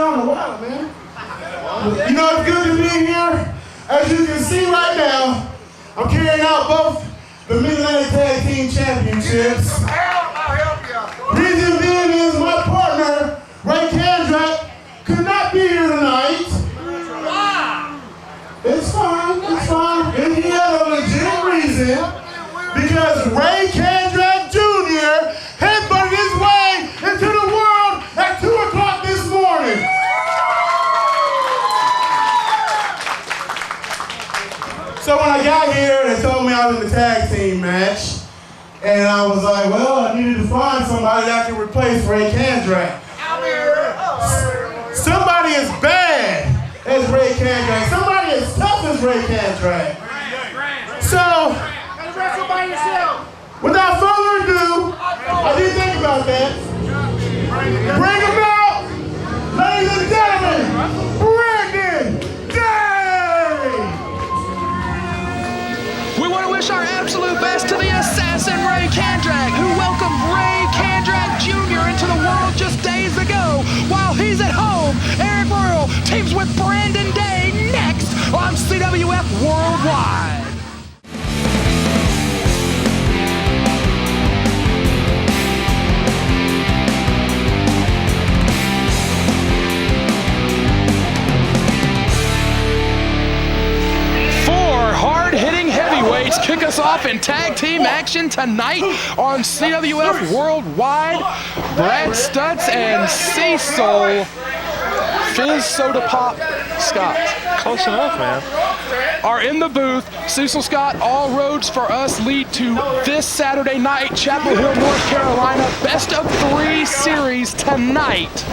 around a while, man. You know it's good to be here. As you can see right now, I'm carrying out both the Mid-Atlantic Tag Team Championships. Reason being is my partner, Aric Andrews, could not be here tonight. It's fine, it's fine. And he had a legit reason, because Aric Andrews Jr. headbutted his way into the world at 2 o'clock this morning. So when I got here, they told me I was in the tag team match. And I was like, well, I needed to find somebody that could replace Aric Andrews. Somebody as bad as Aric Andrews. Somebody as tough as Aric Andrews. So, without further ado, I didn't think about that. Bring him out, ladies and gentlemen, Brandon Day! We want to wish our absolute best to the assassin Aric Andrews, who welcomed Aric Andrews Jr. into the world just days ago. While he's at home, Arik Royal teams with Brandon Day next on CWF Worldwide. Kick us off in tag team action tonight on CWF Worldwide. Brad Stutts and Cecil Fizz Soda Pop Scott. Close enough, man. Are in the booth. Cecil Scott, all roads for us lead to this Saturday night, Chapel Hill, North Carolina. Best of 3 series tonight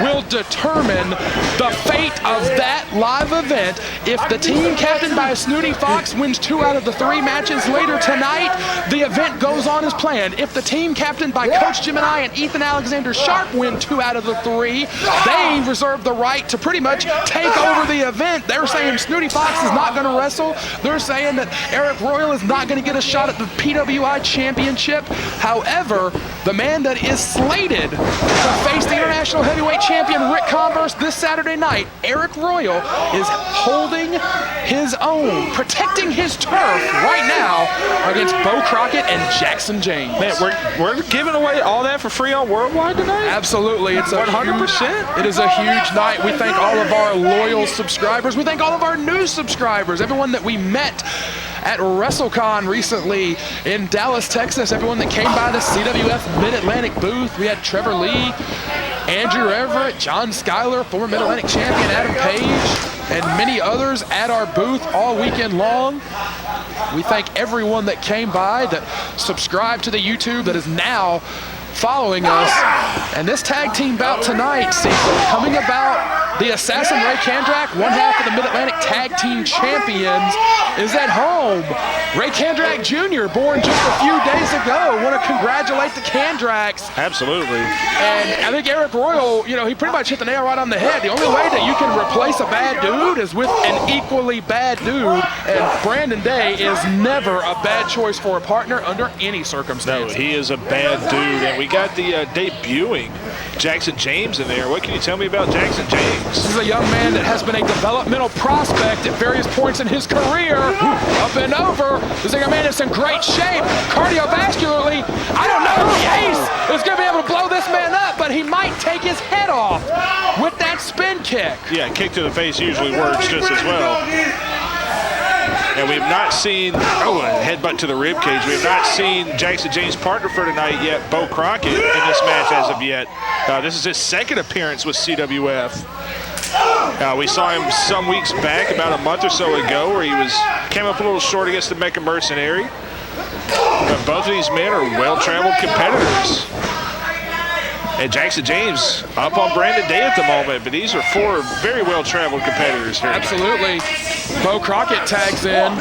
will determine the fate of that live event. If the team captained by Snooty Foxx wins 2 out of the 3 matches later tonight, the event goes on as planned. If the team captained by Coach Gemini and Ethan Alexander Sharpe win 2 out of the 3, they reserve the right to pretty much take over the event. They're saying Snooty Foxx is not going to wrestle. They're saying that Arik Royal is not going to get a shot at the PWI Championship. However, the man that is slated to face the International Heavyweight Champion Ric Converse this Saturday night, Arik Royal, is holding his own, protecting his turf right now against Beau, Crockett, and Jaxson James. Man, we're giving away all that for free on Worldwide tonight? Absolutely. It's 100%. It is a huge night. We thank all of our loyal subscribers. We thank all of our new subscribers, everyone that we met at WrestleCon recently in Dallas, Texas, everyone that came by the CWF Mid-Atlantic booth. We had Trevor Lee, Andrew Everett, John Schuyler, former Mid-Atlantic champion Adam Page, and many others at our booth all weekend long. We thank everyone that came by, that subscribed to the YouTube, that is now following us. And this tag team bout tonight, coming about, the assassin Aric Andrews, one half of the Mid-Atlantic Tag Team Champions, is at home. Aric Andrews Jr., born just a few days ago. Want to congratulate the Kandracks. Absolutely. And I think Arik Royal, you know, he pretty much hit the nail right on the head. The only way that you can replace a bad dude is with an equally bad dude. And Brandon Day is never a bad choice for a partner under any circumstance. No, he is a bad dude. And we got the debuting Jaxson James in there. What can you tell me about Jaxson James? This is a young man that has been a developmental prospect at various points in his career. Up and over. This is a man that's in great shape. Cardiovascularly, I don't know if Ace is going to be able to blow this man up, but he might take his head off with that spin kick. Yeah, kick to the face usually works just as well. And we have not seen, a headbutt to the rib cage. We have not seen Jaxson James' partner for tonight yet, Beau Crockett, in this match as of yet. This is his second appearance with CWF. We saw him some weeks back, about a month or so ago, where he came up a little short against the Mecha Mercenary. But both of these men are well-traveled competitors. And Jaxson James up on Brandon Day at the moment, but these are 4 very well-traveled competitors here. Absolutely. Beau Crockett tags in.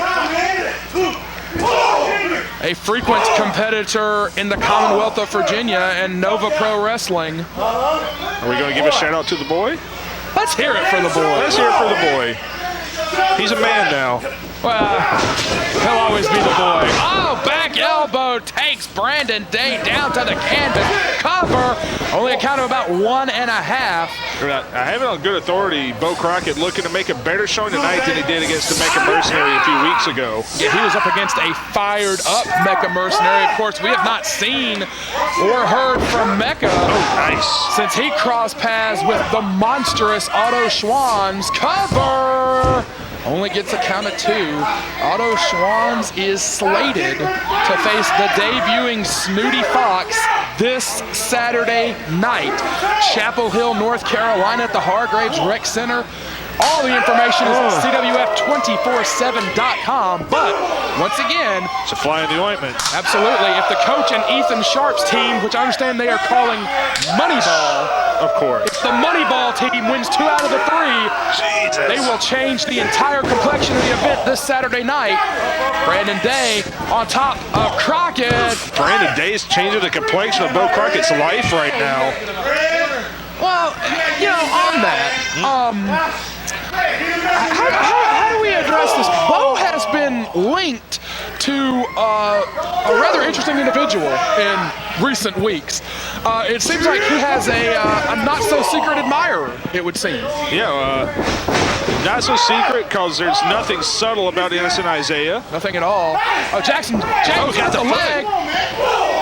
A frequent competitor in the Commonwealth of Virginia and Nova Pro Wrestling. Are we going to give a shout-out to the boy? Let's hear it for the boy. Let's hear it for the boy. He's a man now. Well, he'll always be the boy. Oh, back elbow takes Brandon Day down to the canvas. Cover, only a count of about 1.5. I have it on good authority. Beau Crockett looking to make a better showing tonight than he did against the Mecha Mercenary a few weeks ago. Yeah, he was up against a fired-up Mecha Mercenary. Of course, we have not seen or heard from Mecha since he crossed paths with the monstrous Otto Schwanz. Cover! Only gets a count of 2. Otto Schwanz is slated to face the debuting Snooty Foxx this Saturday night. Chapel Hill, North Carolina at the Hargraves Rec Center. All the information is at CWF247.com, but once again, it's a fly in the ointment. Absolutely. If the coach and Ethan Sharpe's team, which I understand they are calling Moneyball, of course, if the Moneyball team wins 2 out of the 3, they will change the entire complexion of the event this Saturday night. Brandon Day on top of Crockett. Brandon Day's changing the complexion of Beau Crockett's life right now. Well, you know, on that, how do we address this? Beau has been linked to a rather interesting individual in recent weeks. It seems like he has a not-so-secret admirer, it would seem. Yeah, not so secret because there's nothing subtle about innocent Isaiah. Nothing at all. Oh, Jaxson got the leg.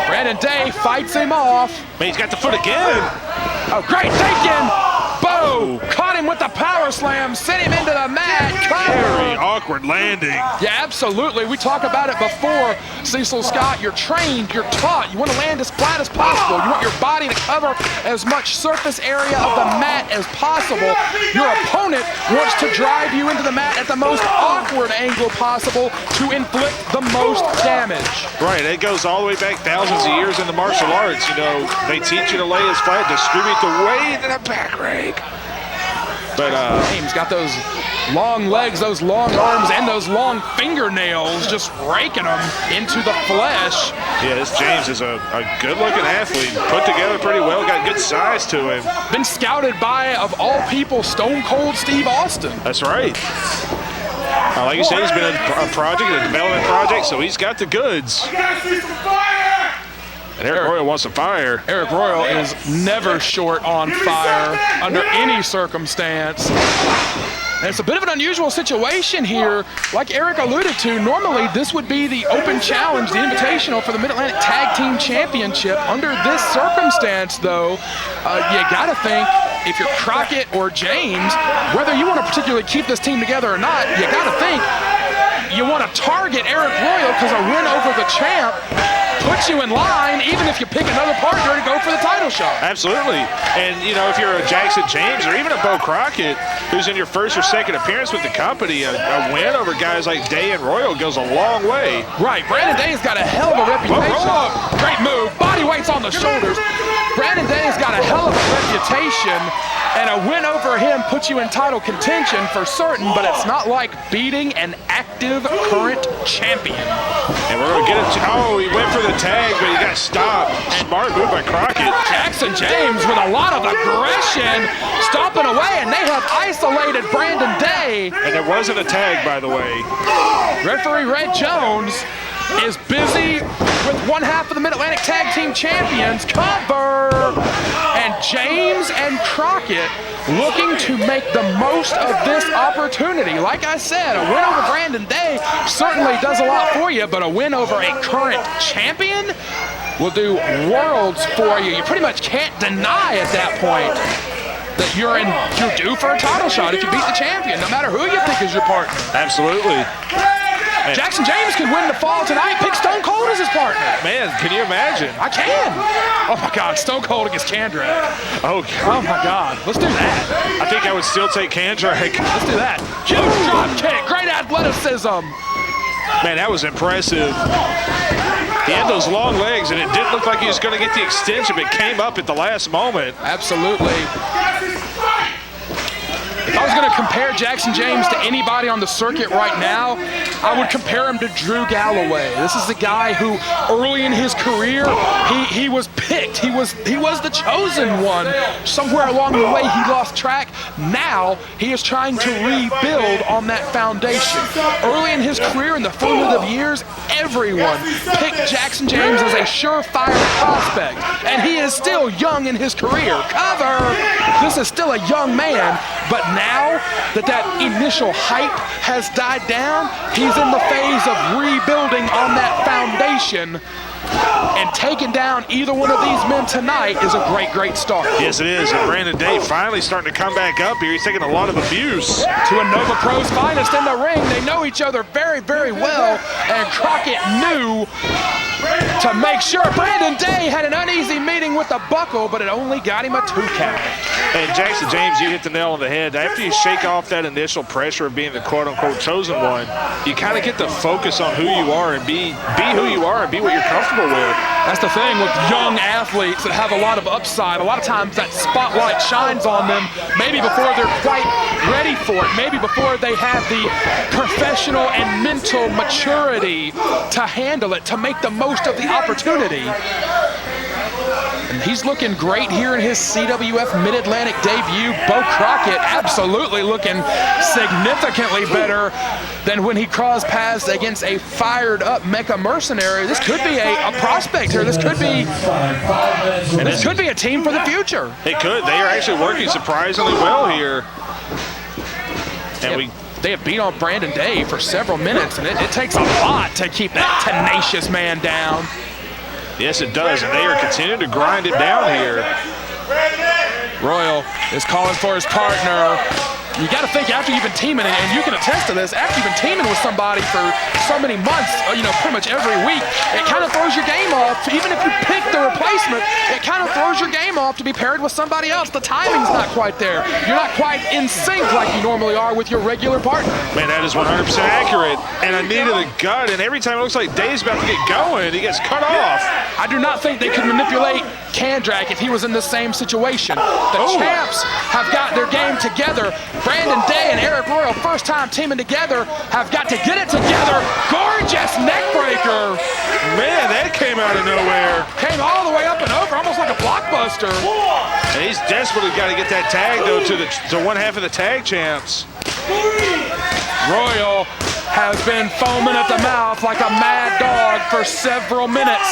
Brandon Day fights him off. Man, he's got the foot again. Oh, great thinking. Beau caught him with the power slam, sent him into the mat. Very awkward landing. Yeah, absolutely. We talk about it before, Cecil Scott. You're trained, you're taught. You want to land as flat as possible. You want your body to cover as much surface area of the mat as possible. Your opponent wants to drive you into the mat at the most awkward angle possible to inflict the most damage. Right, it goes all the way back thousands of years in the martial arts. You know, they teach you to lay as flat, distribute the weight in a back rake. But James got those long legs, those long arms, and those long fingernails, just raking them into the flesh. Yeah, this James is a good-looking athlete, put together pretty well, got good size to him. Been scouted by, of all people, Stone Cold Steve Austin. That's right. Like you said, he's been a project, a development project, so he's got the goods. And Arik Royal wants some fire. Arik Royal is never short on fire under any circumstance. And it's a bit of an unusual situation here. Like Aric alluded to, normally this would be the open challenge, the invitational for the Mid-Atlantic Tag Team Championship. Under this circumstance, though, you gotta think, if you're Crockett or James, whether you want to particularly keep this team together or not, you gotta think you want to target Arik Royal because a win over the champ puts you in line, even if you pick another partner to go for the title shot. Absolutely. And, you know, if you're a Jaxson James or even a Beau Crockett, who's in your first or second appearance with the company, a win over guys like Day and Royal goes a long way. Right. Brandon Day's got a hell of a reputation. Great move. Body weight's on the shoulders. Brandon Day's got a hell of a reputation, and a win over him puts you in title contention for certain, but it's not like beating an active current champion. And we're going to get it. Oh, he went for the tag, but he got stopped. Smart move by Crockett. Jaxson James with a lot of aggression, stomping away, and they have isolated Brandon Day. And there wasn't a tag, by the way. Referee Red Jones is busy with one half of the Mid-Atlantic Tag Team Champions. Cover! And James and Crockett looking to make the most of this opportunity. Like I said, a win over Brandon Day certainly does a lot for you, but a win over a current champion will do worlds for you. You pretty much can't deny at that point that you're due for a title shot if you beat the champion, no matter who you think is your partner. Absolutely. Man. Jaxson James could win the fall tonight, pick Stone Cold as his partner. Man, can you imagine? I can. Oh my God, Stone Cold against Kandrack. Oh my God, let's do that. I think I would still take Kandrack. Let's do that. Huge drop kick, great athleticism. Man, that was impressive. He had those long legs, and it didn't look like he was going to get the extension, but it came up at the last moment. Absolutely. If I was going to compare Jaxson James to anybody on the circuit right now, I would compare him to Drew Galloway. This is the guy who early in his career, he was picked. He was the chosen one. Somewhere along the way, he lost track. Now, he is trying to rebuild on that foundation. Early in his career, in the formative years, everyone picked Jaxson James as a surefire prospect, and he is still young in his career. Cover! This is still a young man, but now that initial hype has died down, he's in the phase of rebuilding on that foundation. And taking down either one of these men tonight is a great start. Yes, it is. And Brandon Day finally starting to come back up here. He's taking a lot of abuse. To a Nova Pro's finest in the ring. They know each other very well. And Crockett knew to make sure. Brandon Day had an uneasy meeting with the buckle, but it only got him a 2 count. And Jaxson James, you hit the nail on the head. After you shake off that initial pressure of being the quote-unquote chosen one, you kind of get to focus on who you are and be who you are and be what you're comfortable with. That's the thing with young athletes that have a lot of upside. A lot of times that spotlight shines on them maybe before they're quite ready for it, maybe before they have the professional and mental maturity to handle it, to make the most of the opportunity. And he's looking great here in his CWF Mid-Atlantic debut. Beau Crockett absolutely looking significantly better than when he crossed paths against a fired-up Mecha Mercenary. This could be a prospect here. This could be a team for the future. It could. They are actually working surprisingly well here. And they have beat on Brandon Day for several minutes, and it takes a lot to keep that tenacious man down. Yes, it does, and they are continuing to grind it down here. Royal is calling for his partner. You got to think after you've been teaming, and you can attest to this, after you've been teaming with somebody for so many months, pretty much every week, it kind of throws your game off. Even if you pick the replacement, it kind of throws your game off to be paired with somebody else. The timing's not quite there. You're not quite in sync like you normally are with your regular partner. Man, that is 100% accurate. And a knee to the gut, and every time it looks like Day's about to get going, he gets cut off. I do not think they could manipulate Kandrack if he was in the same situation. The champs have got their game together. Brandon Day and Arik Royal, first time teaming together, have got to get it together. Gorgeous neck breaker. Man, that came out of nowhere. Came all the way up and over, almost like a blockbuster. And he's desperately got to get that tag, though, to one half of the tag champs. Royal has been foaming at the mouth like a mad dog for several minutes.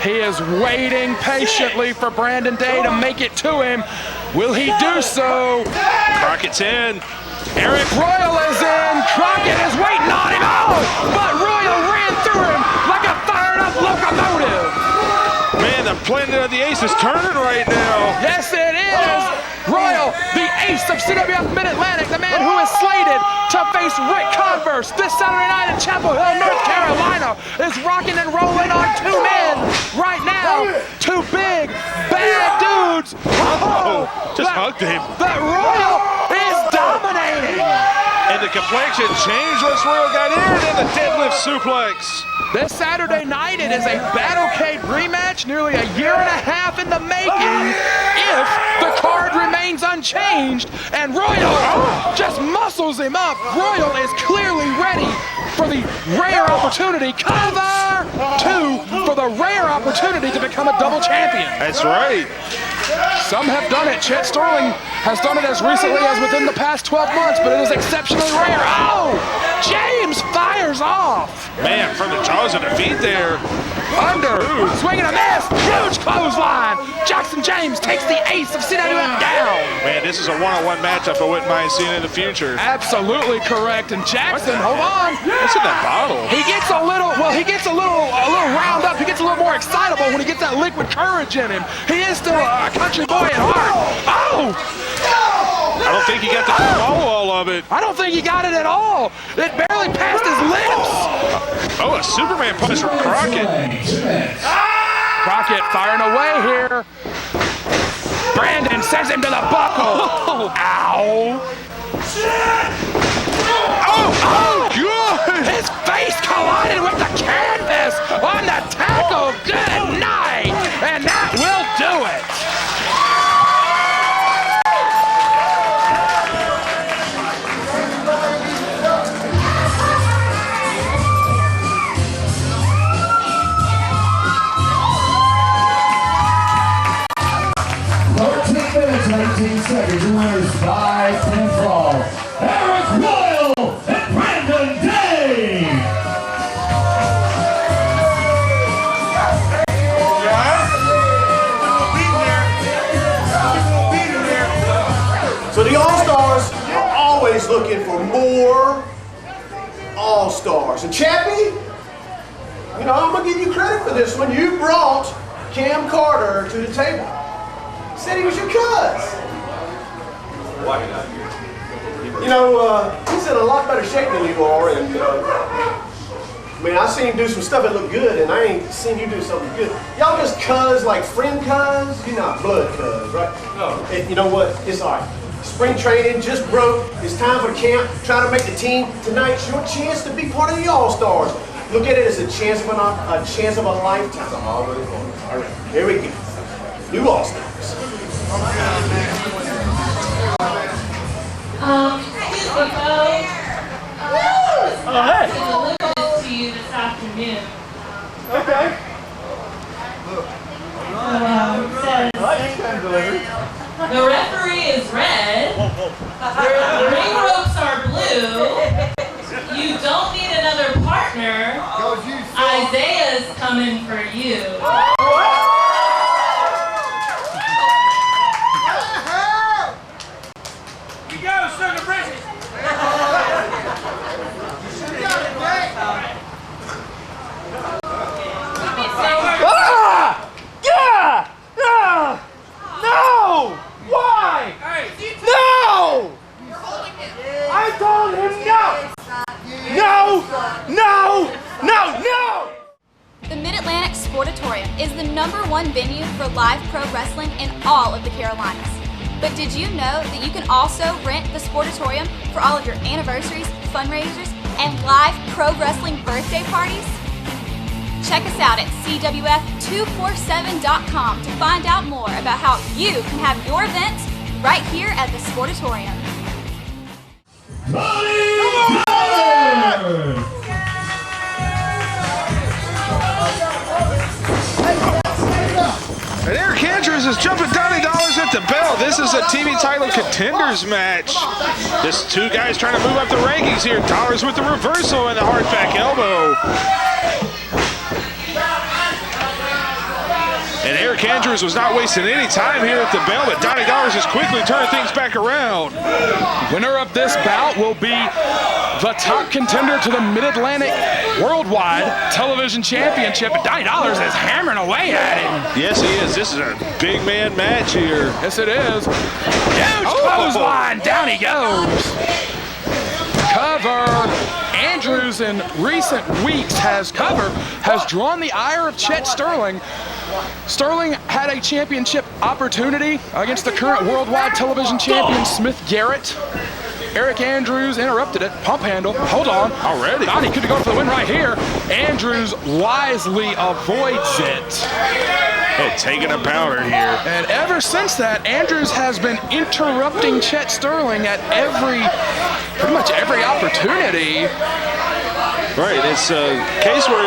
He is waiting patiently for Brandon Day to make it to him. Will he do so? Crockett's in. Arik Royal is in. Crockett is waiting on him. Oh, but Royal ran through him like a fired-up locomotive. Man, the planet of the ace is turning right now. Yes, it is. Royal, the ace of CWF Mid-Atlantic, the man who is slated to face Ric Converse this Saturday night in Chapel Hill, North Carolina, is rocking and rolling on 2 men right now. 2 big, bad dudes. Just hugged him. But Royal is dominating. And the complexion changed once Royal got in, and the deadlift suplex. This Saturday night, it is a Battlecade rematch, nearly a year and a half in the making, if the card remains unchanged, and Royal just muscles him up. Royal is clearly ready for the rare opportunity, cover 2, for the rare opportunity to become a double champion. That's right. Some have done it. Chet Sterling has done it as recently as within the past 12 months, but it is exceptionally rare. Oh, James fires off. Man, from the jaws of defeat there. Under, swinging a miss, huge clothesline. Jaxson James takes the ace of CWF down. Man, this is a one-on-one matchup I wouldn't mind seeing in the future. Absolutely correct. And Jaxson, hold on. What's in that bottle? He gets a little round up. He gets a little more excitable when he gets that liquid courage in him. He is still a country boy at heart. Oh! I don't think he got to swallow all of it. I don't think he got it at all. It barely passed his lips. Oh, a Superman punch from Crockett. Crockett firing away here. Brandon sends him to the buckle. Ow. Oh, good. His face collided with the canvas on the tackle. Good night. And that will do it. seconds, your winners by pinfall, Arik Royal and Brandon Day. So the All-Stars are always looking for more All-Stars. And Chappy, you know, I'm gonna give you credit for this one. You brought Cam Carter to the table. Said he was your cuz. You know, he's in a lot better shape than you are, and I mean, I seen him do some stuff that looked good, and I ain't seen you do something good. Y'all just cuz, like friend cuz? You're not blood cuz, right? No. And you know what? It's all right. Spring training just broke. It's time for camp. Trying to make the team. Tonight's your chance to be part of the All-Stars. Look at it as a chance of a lifetime. All right, here we go. New All-Stars. Excuse me, Beau. Oh, hey. Delivered to you this afternoon. Okay. The referee is red. The ring ropes are blue. You don't need another partner. Isaiah's coming for you. You go, Sugar Bridges. No! Why? No! I told him no! No! The Mid-Atlantic Sportatorium is the #1 venue for live pro wrestling in all of the Carolinas. But did you know that you can also rent the Sportatorium for all of your anniversaries, fundraisers, and live pro wrestling birthday parties? Check us out at CWF247.com to find out more about how you can have your events right here at the Sportatorium. Donnie Dollars! And Aric Andrews is jumping Donnie Dollars at the bell. This is a TV title contenders match. Just two guys trying to move up the rankings here. Dollars with the reversal and the hard back elbow. And Aric Andrews was not wasting any time here at the bell, but Donnie Dollars is quickly turning things back around. Winner of this bout will be the top contender to the Mid-Atlantic Worldwide Television Championship. And Donnie Dollars is hammering away at him. Yes, he is. This is a big man match here. Yes, it is. Huge clothesline. Down he goes. Cover. Andrews in recent weeks has drawn the ire of Chet Sterling. Sterling had a championship opportunity against the current worldwide television champion Smith Garrett. Aric Andrews interrupted it. Pump handle. Hold on. Already. Donnie could have gone for the win right here. Andrews wisely avoids it. Hey, taking a powder here. And ever since that, Andrews has been interrupting Chet Sterling at pretty much every opportunity. Right, it's a case where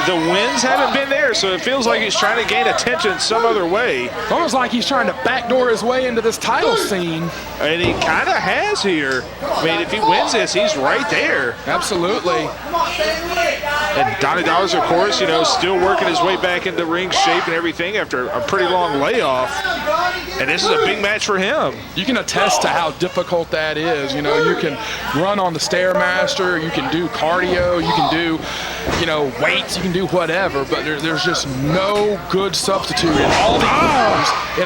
the wins haven't been there, so it feels like he's trying to gain attention some other way. It's almost like he's trying to backdoor his way into this title scene. And he kind of has here. I mean, if he wins this, he's right there. Absolutely. And Donnie Dollars, of course, you know, still working his way back into ring shape and everything after a pretty long layoff. And this is a big match for him. You can attest to how difficult that is. You know, you can run on the Stairmaster, you can do cardio, you can do, you know, weights, you can do whatever, but there's just no good substitute in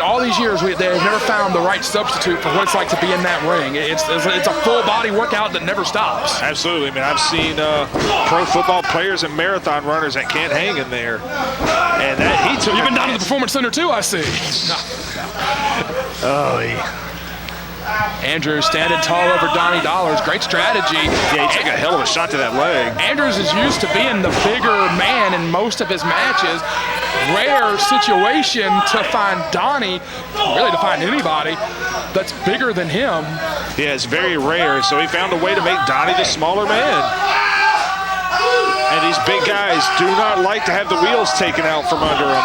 all these years. They've never found the right substitute for what it's like to be in that ring. It's a full body workout that never stops. Absolutely. I mean, I've seen pro football players and marathon runners that can't hang in there. And that he took. You've been down to the Performance Center too, I see. Oh, Andrews standing tall over Donnie Dollars. Great strategy. Yeah, he took a hell of a shot to that leg. Andrews is used to being the bigger man in most of his matches. Rare situation to find Donnie, really to find anybody that's bigger than him. Yeah, it's very rare, so he found a way to make Donnie the smaller man. And these big guys do not like to have the wheels taken out from under them.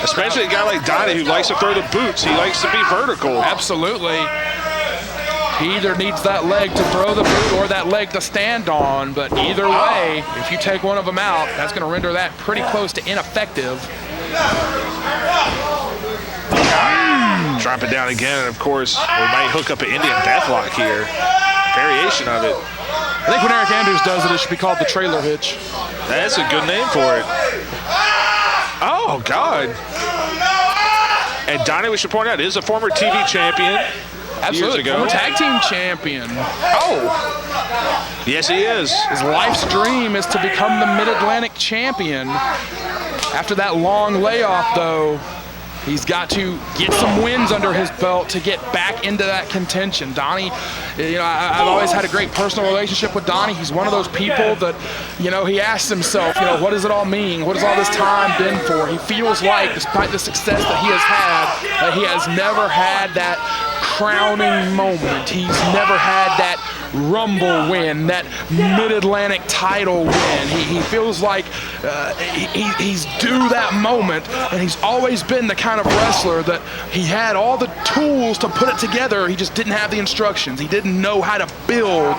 Especially a guy like Donnie who likes to throw the boots. He likes to be vertical. Absolutely. He either needs that leg to throw the boot or that leg to stand on, but either way, if you take one of them out, that's going to render that pretty close to ineffective. Drop it down again, and of course, we might hook up an Indian deathlock here. Variation of it. I think when Aric Andrews does it, it should be called the trailer hitch. That's a good name for it. Oh, God. And Donnie, we should point out, is a former TV champion. Absolutely, years ago. former tag team champion. Oh. Yes, he is. His life's dream is to become the Mid-Atlantic champion. After that long layoff, though, he's got to get some wins under his belt to get back into that contention. Donnie, you know, I've always had a great personal relationship with Donnie. He's one of those people that, you know, he asks himself, you know, what does it all mean? What has all this time been for? He feels like, despite the success that he has had, that he has never had that crowning moment. He's never had that Rumble win, that Mid-Atlantic title win. He feels like he's due that moment, and he's always been the kind of wrestler that he had all the tools to put it together. He just didn't have the instructions. He didn't know how to build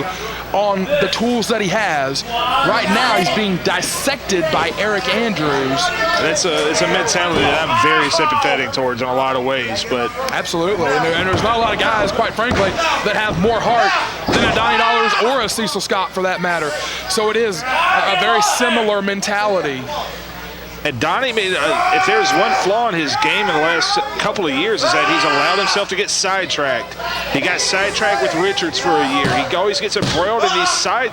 on the tools that he has. Right now, he's being dissected by Aric Andrews. It's a mentality that I'm very sympathetic towards in a lot of ways, but absolutely, and there's not a lot of guys, quite frankly, that have more heart than a Donnie Dollars or a Cecil Scott, for that matter. So it is a very similar mentality. And Donnie made, if there's one flaw in his game in the last couple of years, is that he's allowed himself to get sidetracked. He got sidetracked with Richards for a year. He always gets embroiled in these side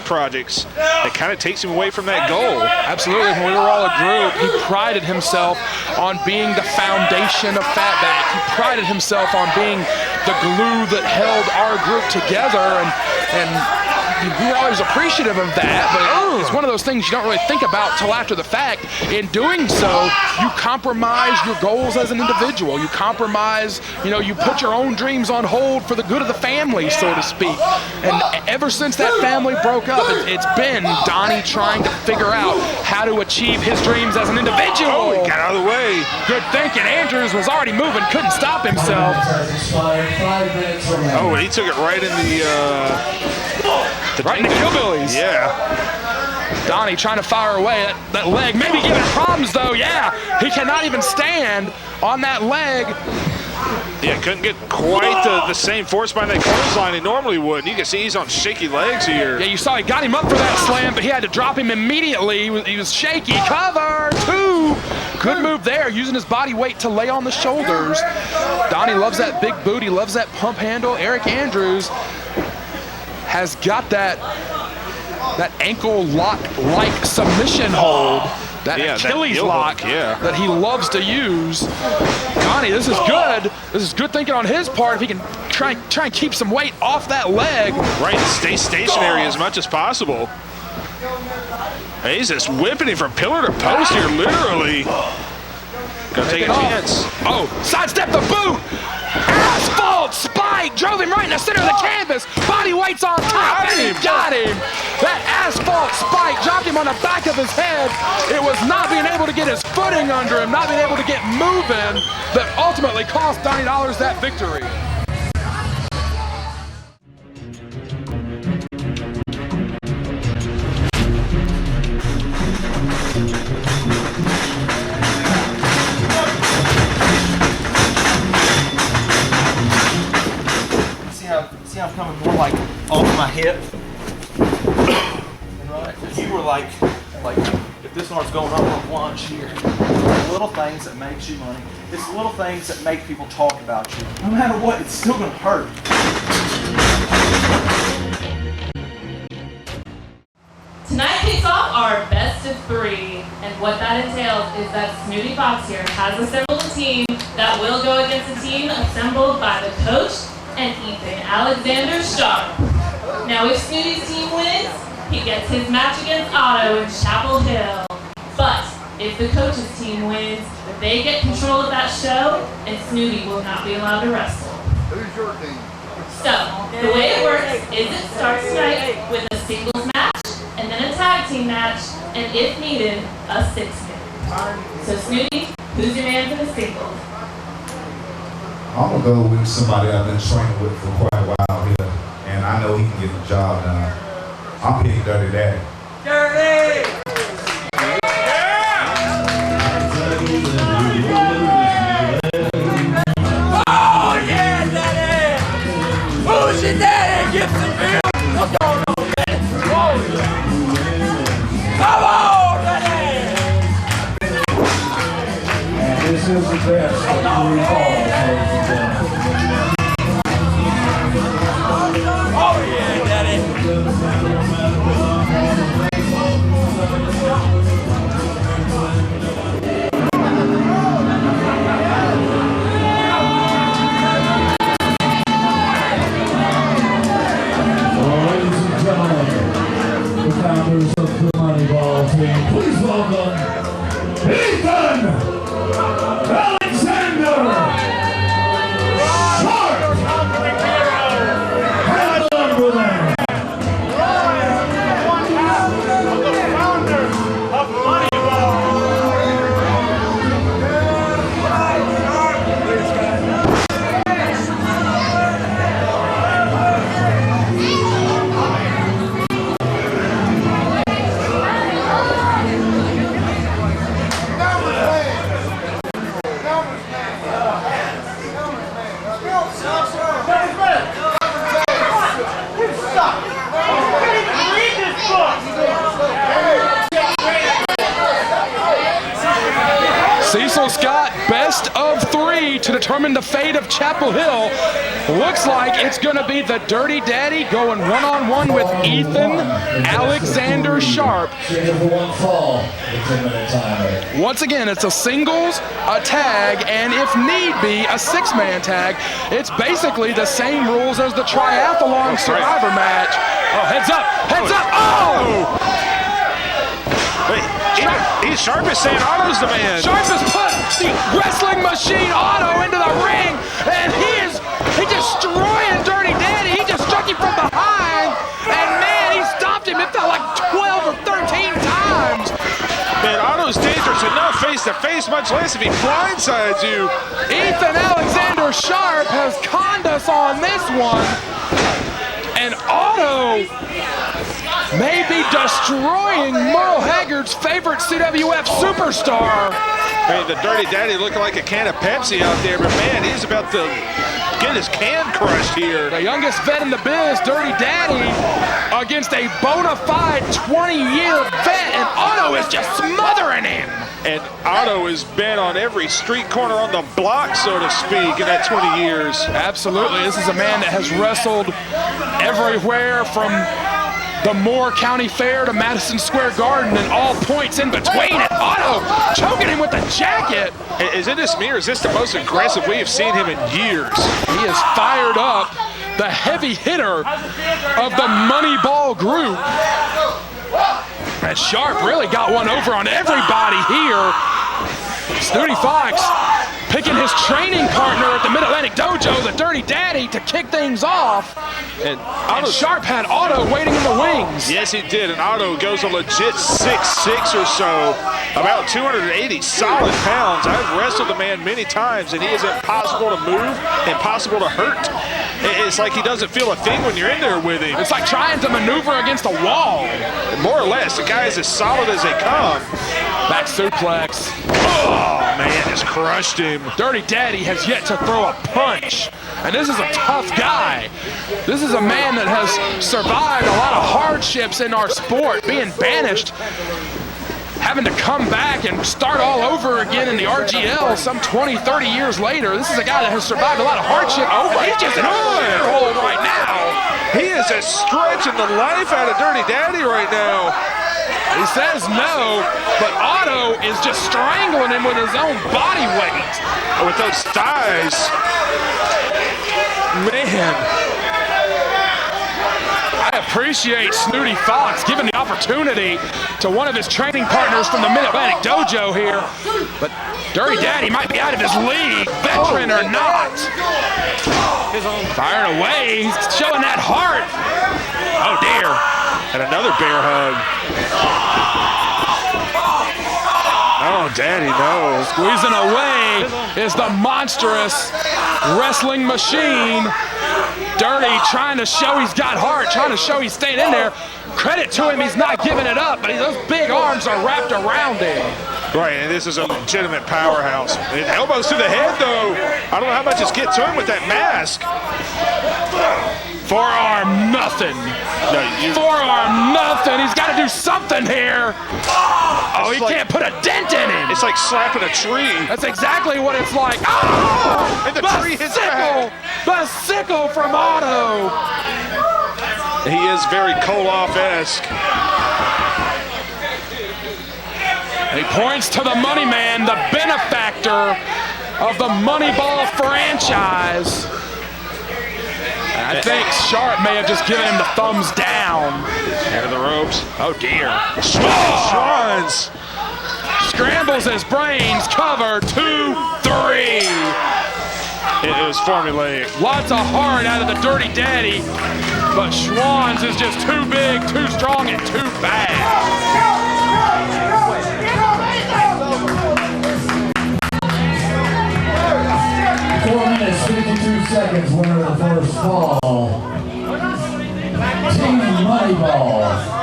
projects that kind of takes him away from that goal. Absolutely. When we were all a group, he prided himself on being the foundation of Fatback. He prided himself on being the glue that held our group together, and we were always appreciative of that, but it's one of those things you don't really think about till after the fact. In doing so, you compromise your goals as an individual. You compromise, you know, you put your own dreams on hold for the good of the family, so to speak. And ever since that family broke up, it's been Donnie trying to figure out how to achieve his dreams as an individual. Oh, he got out of the way. Good thinking. Andrews was already moving, couldn't stop himself. Oh, and he took it right in right in the Hillbillies. Yeah. Donnie trying to fire away that leg. Maybe giving problems, though. Yeah, he cannot even stand on that leg. Yeah, couldn't get quite the same force behind that clothesline he normally would. You can see he's on shaky legs here. Yeah, you saw he got him up for that slam, but he had to drop him immediately. He was shaky. Cover, two. Good move there, using his body weight to lay on the shoulders. Donnie loves that big boot. He loves that pump handle. Aric Andrews has got that ankle lock-like submission hold, that Achilles lock that he loves to use. Donnie, this is good. This is good thinking on his part. If he can try and keep some weight off that leg. Right, stay stationary as much as possible. And he's just whipping him from pillar to post here, literally. Gonna take a chance. Oh, sidestep the boot. Asphalt spike drove him right in the center of the canvas. Body weight's on top, and he got him. That asphalt spike dropped him on the back of his head. It was not being able to get his footing under him, not being able to get moving, that ultimately cost Donnie Dollars that victory. See, I'm coming more like off my hip. Right. You were like if this arm's going up on lunch here. The little things that makes you money. It's the little things that make people talk about you. No matter what, it's still gonna hurt. Tonight kicks off our best of three, and what that entails is that Snooty Foxx here has assembled a team that will go against a team assembled by the coach and Eaton Alexander Sharpe. Now if Snooty's team wins, he gets his match against Otto in Chapel Hill. But if the coach's team wins, they get control of that show, and Snooty will not be allowed to wrestle. Who's your team? So, the way it works is it starts tonight with a singles match, and then a tag team match, and if needed, a six-man. So Snooty, Who's your man for the singles? I'm gonna go with somebody I've been training with for quite a while here, and I know he can get the job done. I'm picking Dirty Daddy. Dirty! Oh yeah, Daddy! Who's your daddy? Gibsonville? What's going on, Daddy? Oh yeah! Come on, Daddy! This is the best of the recall. Oh yeah, Daddy! Ladies and gentlemen, the founders of the Moneyball team, please welcome Eaton! Alexander! Sharpe! And Numberman! The founders of Moneyball! Cecil Scott, best of 3 to determine the fate of Chapel Hill. Looks like it's going to be the Dirty Daddy going one-on-one with Ethan Alexander Sharpe. One fall, the 10-minute timer. Once again, it's a singles, a tag, and if need be, a 6-man tag. It's basically the same rules as the triathlon survivor match. Oh, heads up, heads up, oh! Sharpe is saying Otto's the man. Sharpe has put the wrestling machine Otto into the ring, and he's destroying Dirty Daddy. He just struck him from behind, and man, he stopped him. It felt like 12 or 13 times. Man, Otto's dangerous enough face to face, much less if he blindsides you. Ethan Alexander Sharpe has conned us on this one, and Otto may be destroying Merle Haggard's favorite CWF superstar. I mean, the Dirty Daddy looking like a can of Pepsi out there, but man, he's about to get his can crushed here. The youngest vet in the biz, Dirty Daddy, against a bona fide 20-year vet, and Otto is just smothering him. And Otto has been on every street corner on the block, so to speak, in that 20 years. Absolutely, this is a man that has wrestled everywhere from the Moore County Fair to Madison Square Garden and all points in between. And Otto choking him with the jacket. Is it just me, or is this the most aggressive we have seen him in years? He is fired up, the heavy hitter of the Moneyball group. And Sharpe really got one over on everybody here. Snooty Foxx picking his training partner at the Mid-Atlantic Dojo, the Dirty Daddy, to kick things off. And Sharpe had Otto waiting in the wings. Yes, he did. And Otto goes a legit 6'6" or so, about 280 solid pounds. I've wrestled the man many times, and he is impossible to move, impossible to hurt. It's like he doesn't feel a thing when you're in there with him. It's like trying to maneuver against a wall. More or less, the guy is as solid as they come. Back suplex. Oh, man, just crushed him. Dirty Daddy has yet to throw a punch. And this is a tough guy. This is a man that has survived a lot of hardships in our sport, being banished, having to come back and start all over again in the RGL some 20, 30 years later. This is a guy that has survived a lot of hardship. Oh, he's just in a hold right now. He is just stretching the life out of Dirty Daddy right now. He says no, but Otto is just strangling him with his own body weight. With those thighs. Man. I appreciate Snooty Foxx giving the opportunity to one of his training partners from the Mid-Atlantic Dojo here. But Dirty Daddy might be out of his league, veteran or not. Firing away, he's showing that heart. Oh dear. And another bear hug. Oh, Daddy, no. Squeezing away is the monstrous wrestling machine. Dirty trying to show he's got heart, trying to show he's staying in there. Credit to him, he's not giving it up, but those big arms are wrapped around him. Right, and this is a legitimate powerhouse. And elbows to the head, though. I don't know how much it's get to him with that mask. Forearm nothing. No, Forearm nothing. He's got to do something here. Oh, he can't put a dent in him. It's like slapping a tree. That's exactly what it's like. Oh! And the tree hits back. The sickle from Otto. He is very Koloff-esque. He points to the money man, the benefactor of the Moneyball franchise. And I think Sharpe may have just given him the thumbs down. Into the ropes. Oh dear. Schwanz. Scrambles his brains, cover, 2, 3. It was formulaic. Lots of heart out of the Dirty Daddy, but Schwanz is just too big, too strong, and too bad. 4 minutes, 52 seconds, winner of the first fall. Team Moneyball.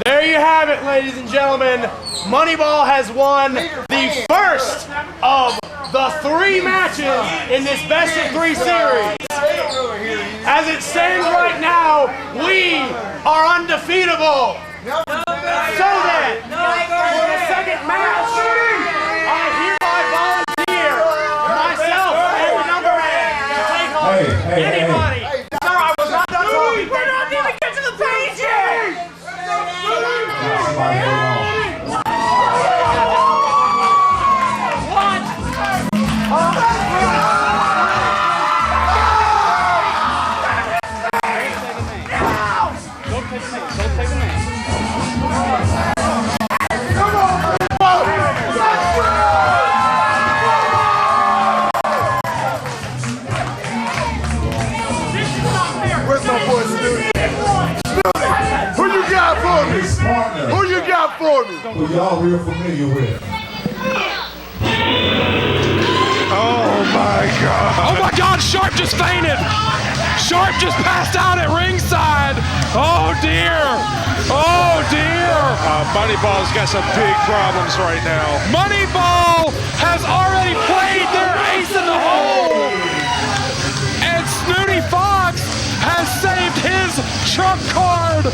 There you have it, ladies and gentlemen. Moneyball has won the first of the 3 matches in this best of 3 series. As it stands right now, we are undefeatable. So then, for the second match, I hereby volunteer myself and the Numberman to take on anybody. Sir, I was not done talking. We're not going to get to the page yet. Where's my boy Snooty? Who you got for me? Who you got for me? Who y'all real familiar with. Oh my God. Oh my God, Sharpe just fainted. Sharpe just passed out at ringside. Oh dear. Oh dear. Moneyball's got some big problems right now. Moneyball has already played their ace in the hole. And Snooty Foxx has saved his trump card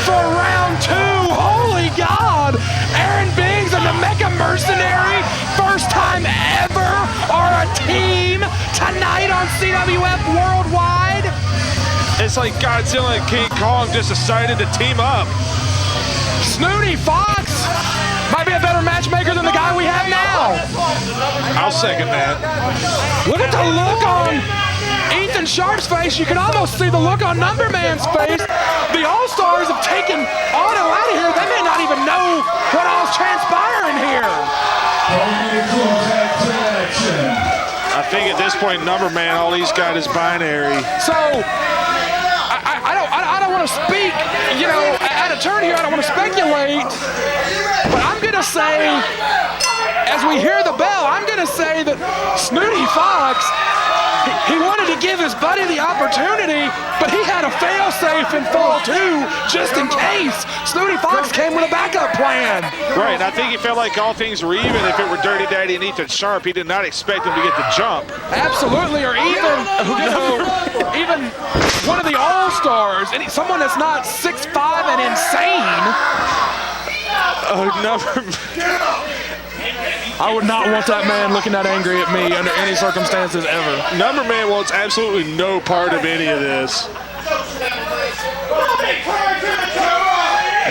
for round 2. Holy God. Aaron Bings and the Mecha Mercenary, first time ever, are a team tonight on CWF Worldwide. It's like Godzilla and King Kong just decided to team up. Snooty Foxx might be a better matchmaker than the guy we have now. I'll second that. Look at the look on Ethan Sharpe's face. You can almost see the look on Numberman's face. The All-Stars have taken Otto out of here. They may not even know what all's transpiring here. I think at this point, Numberman, all he's got is binary. So, I don't want to speak, you know, out of turn here. I don't want to speculate. But I'm going to say, as we hear the bell, I'm going to say that Snooty Foxx, he wanted to give his buddy the opportunity, but he had a fail-safe in fall 2, just in case. Snooty Foxx came with a backup plan. Right, and I think he felt like all things were even. If it were Dirty Daddy and Ethan Sharpe, he did not expect him to get the jump. Absolutely, or even, even one of the All-Stars, someone that's not 6'5" and insane. I would not want that man looking that angry at me under any circumstances ever. Numberman wants absolutely no part of any of this.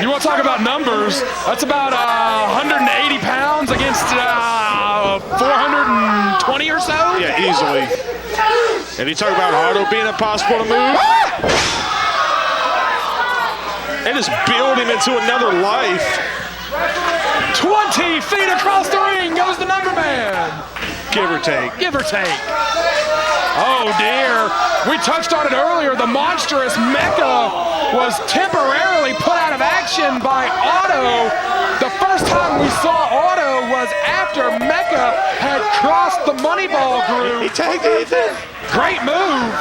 You want to talk about numbers? That's about 180 pounds against 420 or so? Yeah, easily. And you talk about Otto being impossible to move. And just build him into another life. 20 feet across the ring goes the Numberman. Give or take. Give or take. Oh dear. We touched on it earlier. The monstrous Mecha was temporarily put out of action by Otto. The first time we saw Otto was after Mecha had crossed the Moneyball group. He tagged Ethan. Great move.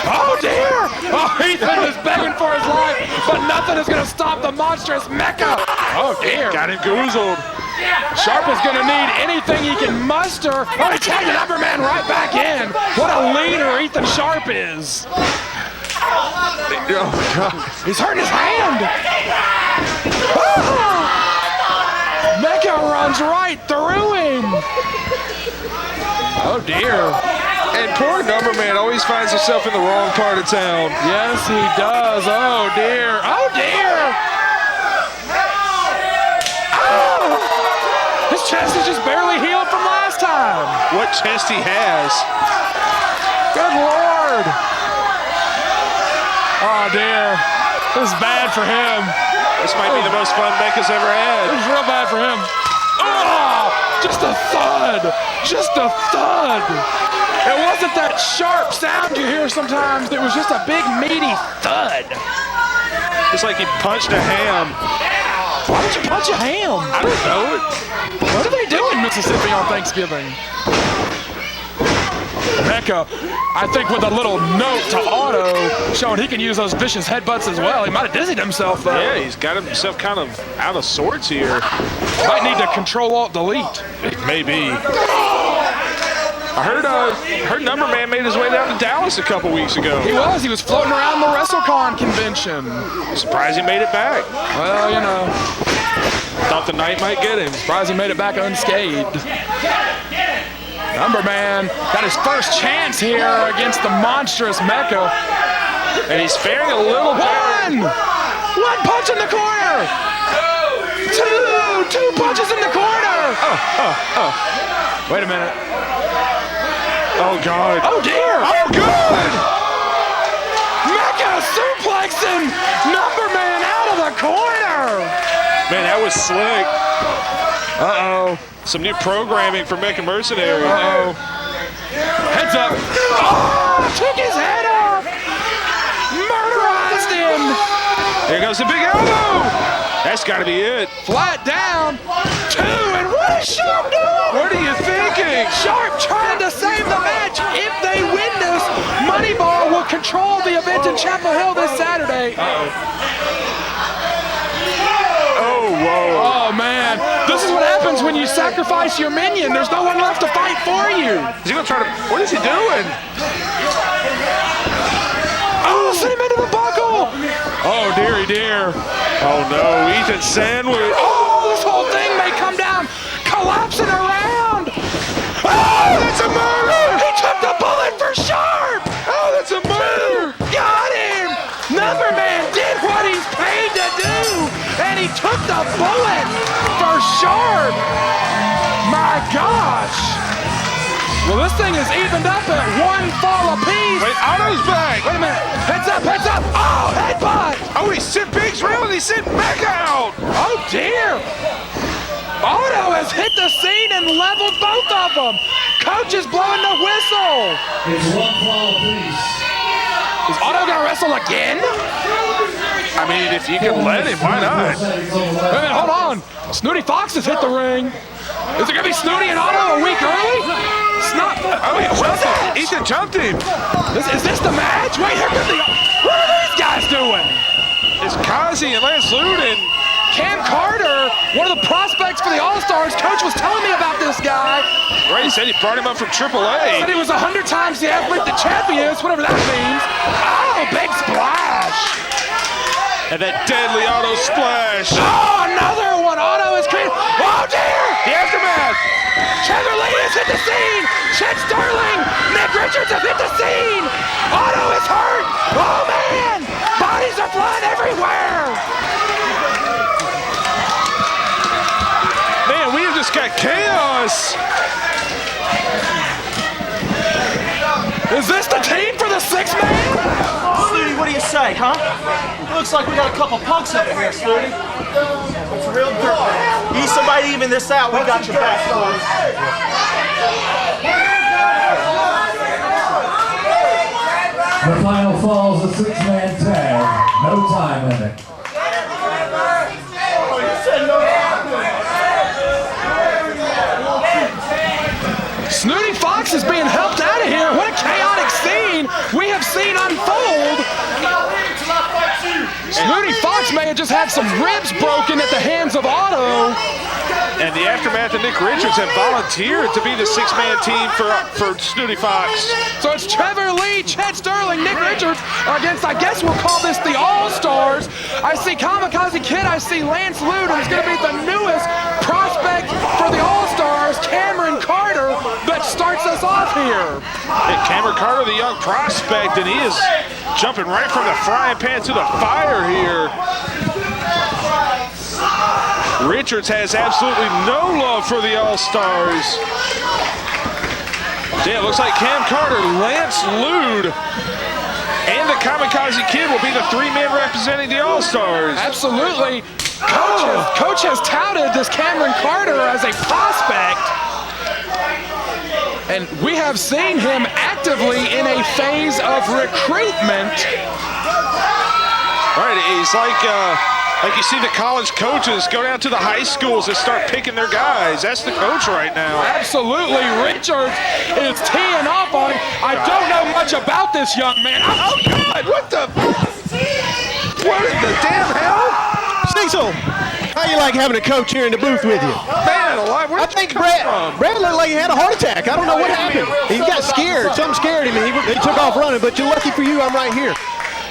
Oh dear. Oh, Ethan is begging for his life, but nothing is going to stop the monstrous Mecha. Oh dear. Got him goozled. Sharpe is going to need anything he can muster. Oh, he tagged the Numberman right back in. What a leader Ethan Sharpe is. Oh, God. He's hurting his hand. Oh! Mecha runs right through him. Oh, dear. And poor Numberman always finds himself in the wrong part of town. Yes, he does. Oh, dear. Oh, dear. His chest is just barely healed from last time. What chest he has. Good Lord. Oh, dear. This is bad for him. This might be the most fun Mecha's ever had. This is real bad for him. Oh, just a thud. Just a thud. It wasn't that sharp sound you hear sometimes. It was just a big, meaty thud. It's like he punched a ham. Why would you punch a ham? I don't know. What do they do in Mississippi on Thanksgiving? Mecha, I think with a little note to Otto, showing he can use those vicious headbutts as well. He might have dizzied himself though. Yeah, he's got himself kind of out of sorts here. Might need to Control-Alt-Delete. Maybe. I heard Numberman made his way down to Dallas a couple weeks ago. He was floating around the WrestleCon convention. Surprised he made it back. Well, you know. Thought the night might get him. Surprised he made it back unscathed. Numberman got his first chance here against the monstrous Mecha. And he's faring a little One punch in the corner. Two punches in the corner. Oh. Wait a minute. Oh, God. Oh, dear. Oh, good. Mecha suplexing Numberman out of the corner. Man, that was slick. Uh-oh. Some new programming for Mecha Mercenary. Uh-oh. Heads up. Oh, took his head off. Murderized him. Here goes the big elbow. That's got to be it. Flat down. Two, and what is Sharpe doing? What are you thinking? Sharpe trying to save the match. If they win this, Moneyball will control the event in Chapel Hill this Saturday. Oh, whoa. Oh, man. This is what happens when you sacrifice your minion. There's no one left to fight for you. Is he going to try to... What is he doing? Oh, send him into the buckle. Oh, dearie dear. Oh, no. Ethan sandwich. Oh, this whole thing may come down collapsing around. Oh, that's a murder. He took the bullet for Sharpe. Oh, that's a murder. Got him. Numberman did what he's paid to do, and he took the bullet for Sharpe. My gosh. Well, this thing is evened up at one fall apiece. Wait, Otto's back. Wait a minute. Heads up, heads up. Oh, headbutt. Oh, he sent Big's rail and he sent Mecha out. Oh, dear. Otto has hit the scene and leveled both of them. Coach is blowing the whistle. It's one fall apiece. Is Otto going to wrestle again? I mean, if you can let him, why not? Wait a minute, hold on. Snooty Foxx has hit the ring. Is it going to be Snooty and Otto a week early? Snot. Oh, he jumped him. Ethan jumped him. Is this the match? Wait, here comes the... What are these guys doing? It's Kazi and Lance Lude and Cam Carter, one of the prospects for the All-Stars. Coach was telling me about this guy. Right, he said he brought him up from AAA. Said he was 100 times the athlete that Chappy is, whatever that means. Oh, big splash. And that deadly Otto splash. Oh, another one. Otto is creating. Oh, dear. The aftermath. Trevor Lee has hit the scene. Chet Sterling. Nick Richards have hit the scene. Otto is hurt. Oh, man. Bodies are flying everywhere. Man, we have just got chaos. Is this the team for the 6-man? Snooty, what do you say, huh? Looks like we got a couple punks up in here, Snooty. It's real dirt. You need somebody to even this out, we got your back, boys. The final falls a 6-man tag. No time limit. Snooty Foxx is being helped out of here. What a chaotic scene we have seen unfold. Snooty Foxx may have just had some ribs broken at the hands of Otto. And the aftermath of Nick Richards have volunteered to be the 6-man team for Snooty Foxx. So it's Trevor Lee, Chet Sterling, Nick Richards against, I guess we'll call this the All-Stars. I see Kamakazi Kid, I see Lance Lude, and it's going to be the newest prospect for the All-Stars, Cameron Carter, that starts us off here. And Cameron Carter, the young prospect, and he is jumping right from the frying pan to the fire here. Richards has absolutely no love for the All-Stars. Yeah, it looks like Cam Carter, Lance Lude, and the Kamakazi Kid will be the 3-men representing the All-Stars. Absolutely. Coach has touted this Cameron Carter as a prospect. And we have seen him actively in a phase of recruitment. Right, he's like you see the college coaches go down to the high schools and start picking their guys. That's the coach right now. Absolutely. Richards is teeing off on him. I don't know much about this young man. Oh, God, what the damn hell? Cecil, how you like having a coach here in the booth with you? Man alive, where I did you think come from? Brad looked like he had a heart attack. I don't know what happened. He got scared. Something scared him, and he took off running. But you're lucky for you, I'm right here.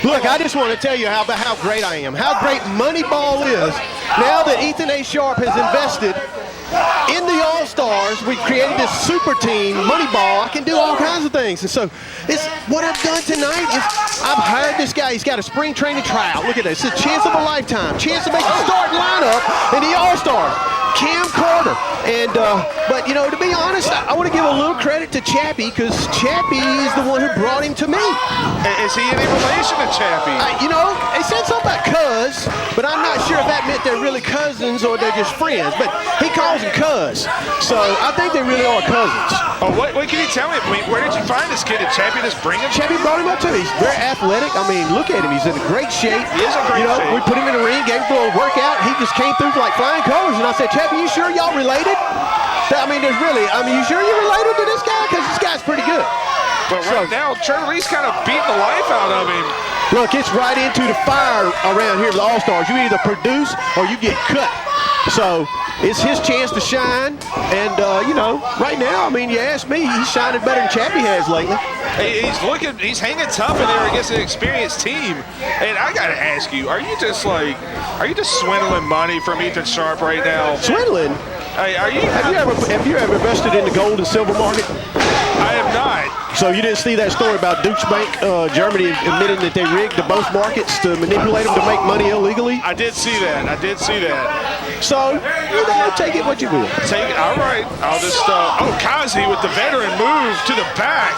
Look, I just want to tell you how great I am, how great Moneyball is. Now that Ethan A. Sharpe has invested in the All-Stars, we created this super team, Moneyball. I can do all kinds of things. And so what I've done tonight is I've hired this guy. He's got a spring training tryout. Look at this. It's a chance of a lifetime. Chance to make the starting lineup in the All-Stars. Cam Carter. And, but, you know, to be honest, I want to give a little credit to Chappy because Chappy is the one who brought him to me. Is he any relation to Chappy? You know, they said something about cuz, but I'm not sure if that meant they're really cousins or they're just friends. But he calls them cuz. So I think they really are cousins. Oh, what can you tell me? I mean, where did you find this kid? Did Chappy just bring him? Chappy brought him up to me. He's very athletic. I mean, look at him. He's in great shape. He is in great shape. We put him in the ring, gave him a little workout. He just came through like flying colors. And I said, Chappy, you sure y'all related? I mean, you sure you're related to this guy? Because this guy's pretty good. But right now, Trevor Lee's kind of beating the life out of him. Look, it's right into the fire around here with the All-Stars. You either produce or you get cut. So it's his chance to shine. And, you know, right now, I mean, you ask me, he's shining better than Chappy has lately. He's hanging tough in there against an experienced team. And I got to ask you, are you just swindling money from Ethan Sharpe right now? Swindling? Hey, Have you ever invested in the gold and silver market? I have not. So you didn't see that story about Deutsche Bank, Germany admitting that they rigged both markets to manipulate them to make money illegally? I did see that. So, you know, take it what you will. Take it. All right. I'll just. Kazi with the veteran move to the back.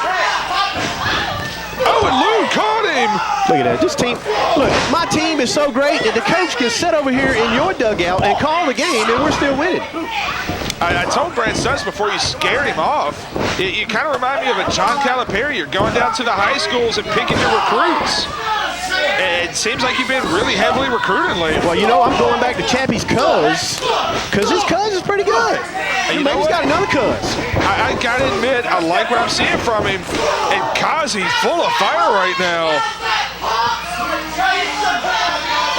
Oh, and Lude caught him. Look at that. This team. Look, my team is so great that the coach can sit over here in your dugout and call the game, and we're still winning. I told Brad Stutts before you scared him off, you kind of remind me of a John Calipari. You're going down to the high schools and picking your recruits. It seems like you've been really heavily recruiting lately. Well, you know, I'm going back to Chappy's cuz, because his cuz is pretty good. And maybe he's got another cuz. I got to admit, I like what I'm seeing from him. And Kazi's full of fire right now.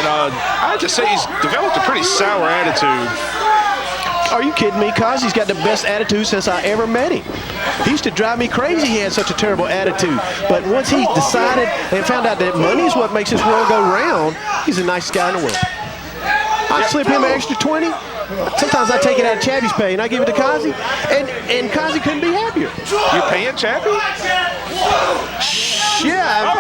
And I have to say, he's developed a pretty sour attitude. Are you kidding me? Kazi's got the best attitude since I ever met him. He used to drive me crazy he had such a terrible attitude. But once he decided and found out that money is what makes this world go round, he's the nicest guy in the world. I'd slip him an extra 20. Sometimes I take it out of Chappy's pay and I give it to Kazi. And Kazi couldn't be happier. You're paying Chappy? Yeah,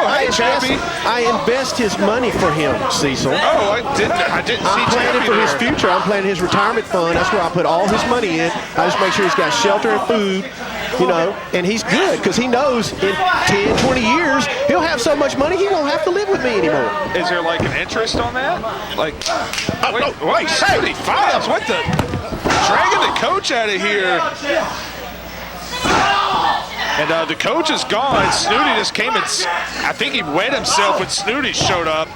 I invest his money for him, Cecil. Oh, I didn't see I'm planning Chappy for his there. future. I'm planning his retirement fund. That's where I put all his money in. I just make sure he's got shelter and food. you know, and he's good because he knows in 10, 20 years, he'll have so much money he won't have to live with me anymore. Is there like an interest on that? Like, wait, Snooty Foxx, what the? Dragging the coach out of here. And the coach is gone. Snooty just came and I think he wet himself when Snooty showed up.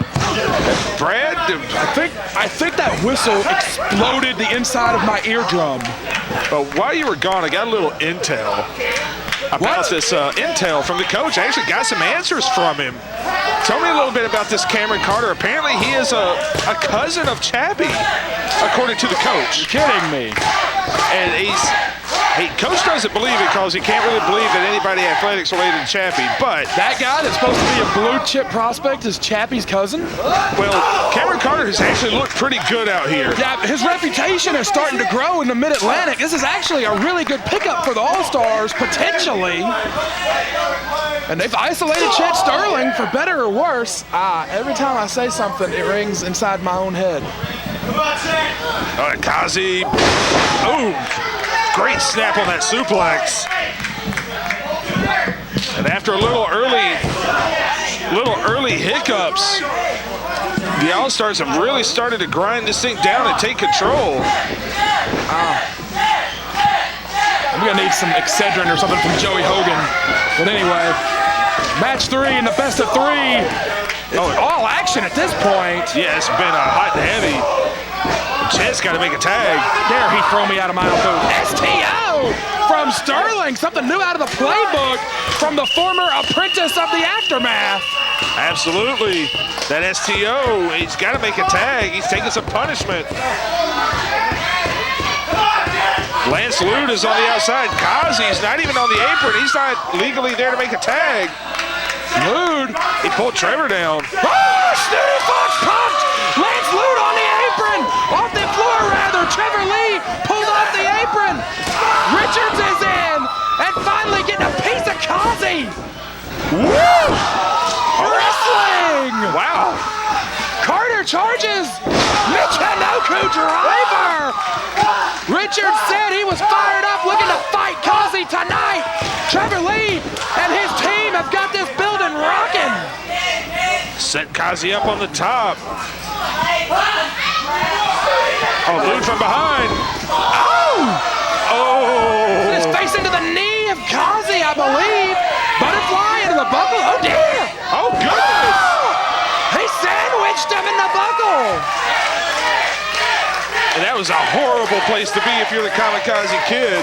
Brad, I think that whistle exploded the inside of my eardrum. but while you were gone, I got a little intel about this intel from the coach. I actually got some answers from him. Tell me a little bit about this Cameron Carter. Apparently he is a cousin of Chappy, according to the coach. You're kidding me. And coach doesn't believe it because he can't really believe that anybody athletics related to Chappy, but that guy that's supposed to be a blue chip prospect is Chappy's cousin? Well, Cameron Carter has actually looked pretty good out here. Yeah, his reputation is starting to grow in the Mid-Atlantic. This is actually a really good pickup for the All-Stars, potentially. And they've isolated Chet Sterling, for better or worse. Every time I say something, it rings inside my own head. Kazi. Oh, great snap on that suplex. And after a little early hiccups, the All-Stars have really started to grind this thing down and take control. I'm gonna need some Excedrin or something from Joey Hogan. But anyway, match 3 in the best of 3. It's all action at this point. Yeah, it's been hot and heavy. Chet's got to make a tag. Dare he throw me out of my own booth. STO from Sterling. Something new out of the playbook from the former apprentice of the Aftermath. Absolutely. That STO, he's got to make a tag. He's taking some punishment. Lance Lude is on the outside. Kazi's not even on the apron. He's not legally there to make a tag. Lude. He pulled Trevor down. Oh, Snooty Foxx pumped. Lance Lude on the apron. Off the floor, rather. Trevor Lee pulled off the apron. Richards is in. And finally getting a piece of Kazi. Woo! Wrestling. Wow. Carter charges. Michinoku driver. Richards said he was fired up looking to fight Kazi tonight. Trevor Lee and his team have got this building rocking. Set Kazi up on the top. Oh, Lude from behind. Oh! His face into the knee of Kazi, I believe. Butterfly into the buckle. Oh, dear. Oh, goodness. He sandwiched him in the buckle. And that was a horrible place to be if you're the Kamakazi Kid.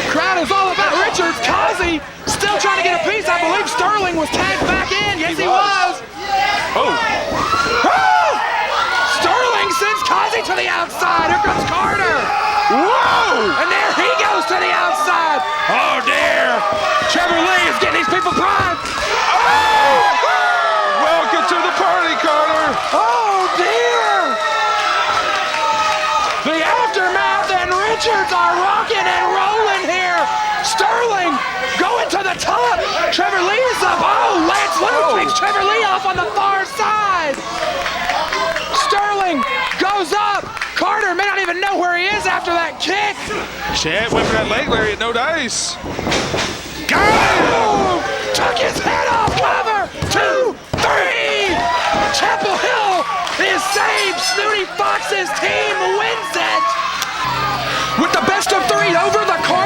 Crowd is all about Richards. Kazi still trying to get a piece. I believe Sterling was tagged back in. Yes, he was. Oh. Sterling sends Kazi to the outside. Here comes Carter. Whoa! And there he goes to the outside. Oh, dear. Trevor Lee is getting these people primed. Oh! Welcome to the party, Carter. Oh, dear. The Aftermath and Richards are rocking and rolling here. Sterling going to the top. Trevor Lee is up. Oh, Lance Lude takes Trevor Lee off on the far side. Sterling goes up. Carter may not even know where he is after that kick. Chet went for that leg lariat, no dice. Got him! Took his head off. Cover. 2, 3. Chapel Hill is saved. Snooty Foxx's team wins it. With the best of 3 over the corner.